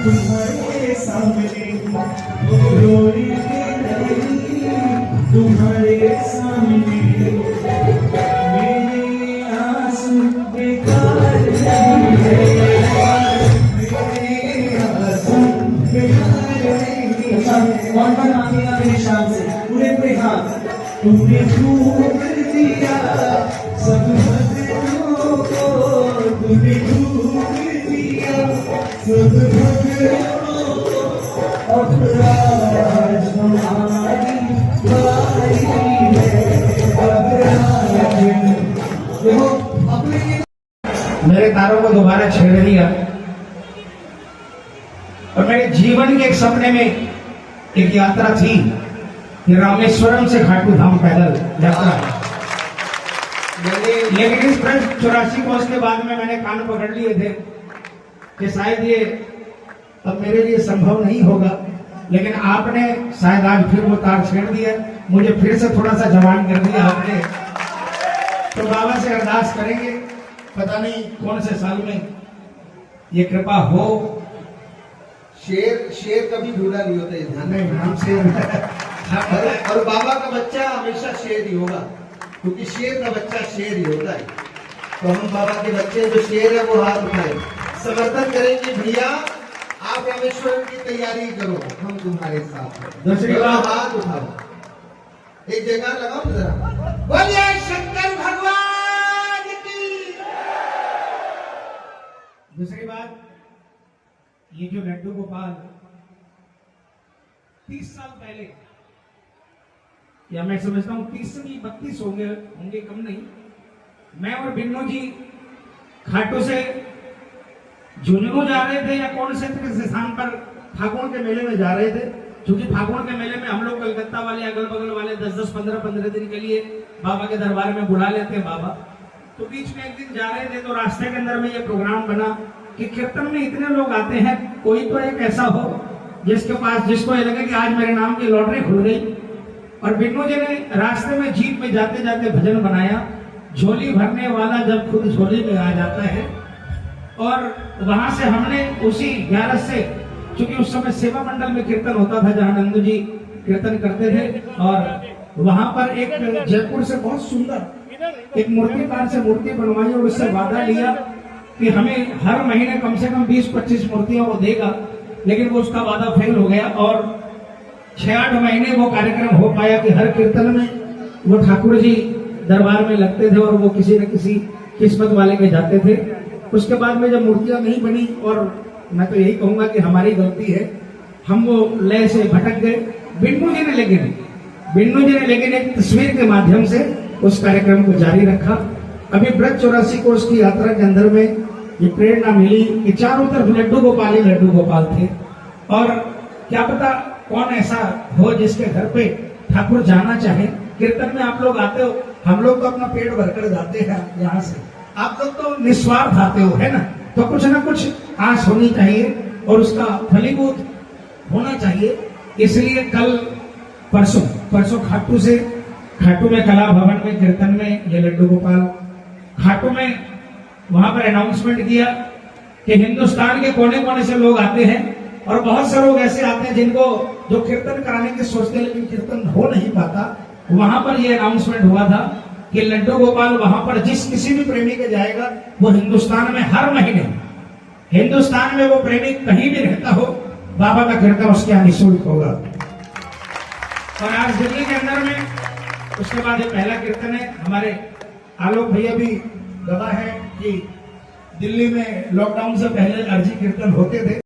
तुम्हारे सामने तुम्हारे सामने मेरे आंसू बेकार नहीं है, मेरे आंसू बेकार नहीं है। कौन मांगेगा मेरे शान से पूरे पूरे हाथ। तुमने डूब दिया सब भक्तों को, तुमने डूब दिया सब भक्तों को, अब राज हमारी बारी है, अब राज। देखो अपने मेरे तारों को दोबारा छेड़ दिया और मेरे जीवन के एक सपने में एक यात्रा थी कि रामेश्वरम से खाटू धाम पैदल यात्रा है। लेकिन इस 84 कोस के बाद में मैंने कान पकड़ लिए थे कि शायद ये अब मेरे लिए संभव नहीं होगा, लेकिन आपने शायद आज फिर वो तार छेड़ दिया, मुझे फिर से थोड़ा सा जवान कर दिया आपने। तो बाबा से अरदास करेंगे, पता नहीं कौन से साल में ये कृपा हो। शेर कभी ढूंढा नहीं होता, ध्यान नहीं हम शेर और बाबा का बच्चा हमेशा शेर ही होगा, क्योंकि शेर का बच्चा शेर ही होता है। तो हम बाबा के बच्चे जो शेर है वो हाथ उठाए, समर्थन करेंगे। भैया आप रामेश्वर की तैयारी करो, हम तुम्हारे साथ हैं। दूसरी बात, हाथ उठाओ, एक जगह लगाओ जरा, बोलिए शंकर भगवान की। दूसरी बात, ये जो लड्डू गोपाल 30 साल पहले, या मैं समझता हूं 30 से 32 होंगे कम नहीं, मैं और बिन्नू जी खाटू से झुंझुनू जा रहे थे या कौन से स्थान पर फागुन के मेले में जा रहे थे। क्योंकि फागुन के मेले में हम लोग कलकत्ता वाले अगल बगल वाले 10-10, 15-15 दिन के लिए बाबा के दरबार में बुला लेते हैं बाबा। तो बीच में एक दिन जा रहे थे तो रास्ते के अंदर में ये प्रोग्राम बना कि कीर्तन में इतने लोग आते हैं, कोई तो एक ऐसा हो जिसको ये लगे कि आज मेरे नाम की लॉटरी खुल गई। और बिन्नू जी ने रास्ते में जीप में जाते जाते भजन बनाया, झोली भरने वाला जब खुद झोली में आ जाता है। और वहां से हमने उसी 11 से, क्योंकि उस समय सेवा मंडल में कीर्तन होता था जहां नंदू जी कीर्तन करते थे, और वहां पर एक जयपुर से बहुत सुंदर एक मूर्तिकार से मूर्ति बनवाई और उससे वादा लिया कि हमें हर महीने कम से कम 20-25 मूर्तियां वो देगा। लेकिन वो उसका वादा फेल हो गया और 6-8 महीने वो कार्यक्रम हो पाया कि हर कीर्तन में वो ठाकुर जी दरबार में लगते थे और वो किसी न किसी किस्मत वाले के जाते थे। उसके बाद में जब मूर्तियां नहीं बनी, और मैं तो यही कहूंगा कि हमारी गलती है, हम वो लय से भटक गए। बिन्नू जी ने लेकिन एक तस्वीर के माध्यम से उस कार्यक्रम को जारी रखा। अभी ब्रज 84 कोस की यात्रा के अंदर में ये प्रेरणा मिली कि चारों तरफ लड्डू गोपाल थे, और क्या पता कौन ऐसा हो जिसके घर पे ठाकुर जाना चाहे। कीर्तन में आप लोग आते हो, हम लोग तो अपना पेट भरकर जाते हैं यहाँ से, आप लोग तो निस्वार्थ आते हो, है ना। तो कुछ ना कुछ आस होनी चाहिए और उसका फलीभूत होना चाहिए। इसलिए कल परसों खाटू में कला भवन में कीर्तन में ये लड्डू गोपाल खाटू में वहां पर अनाउंसमेंट किया कि हिंदुस्तान के कोने कोने से लोग आते हैं और बहुत से लोग ऐसे आते हैं जिनको जो कीर्तन कराने के सोचते हैं लेकिन कीर्तन हो नहीं पाता। वहां पर ये अनाउंसमेंट हुआ था कि लड्डू गोपाल वहां पर जिस किसी भी प्रेमी के जाएगा वो हिंदुस्तान में हर महीने हिंदुस्तान में वो प्रेमी कहीं भी रहता हो बाबा का कीर्तन उसके यहाँ निःशुल्क होगा। और आज दिल्ली के अंदर में उसके बाद ये पहला कीर्तन है। हमारे आलोक भैया भी गवाह है कि दिल्ली में लॉकडाउन से पहले अर्जी कीर्तन होते थे।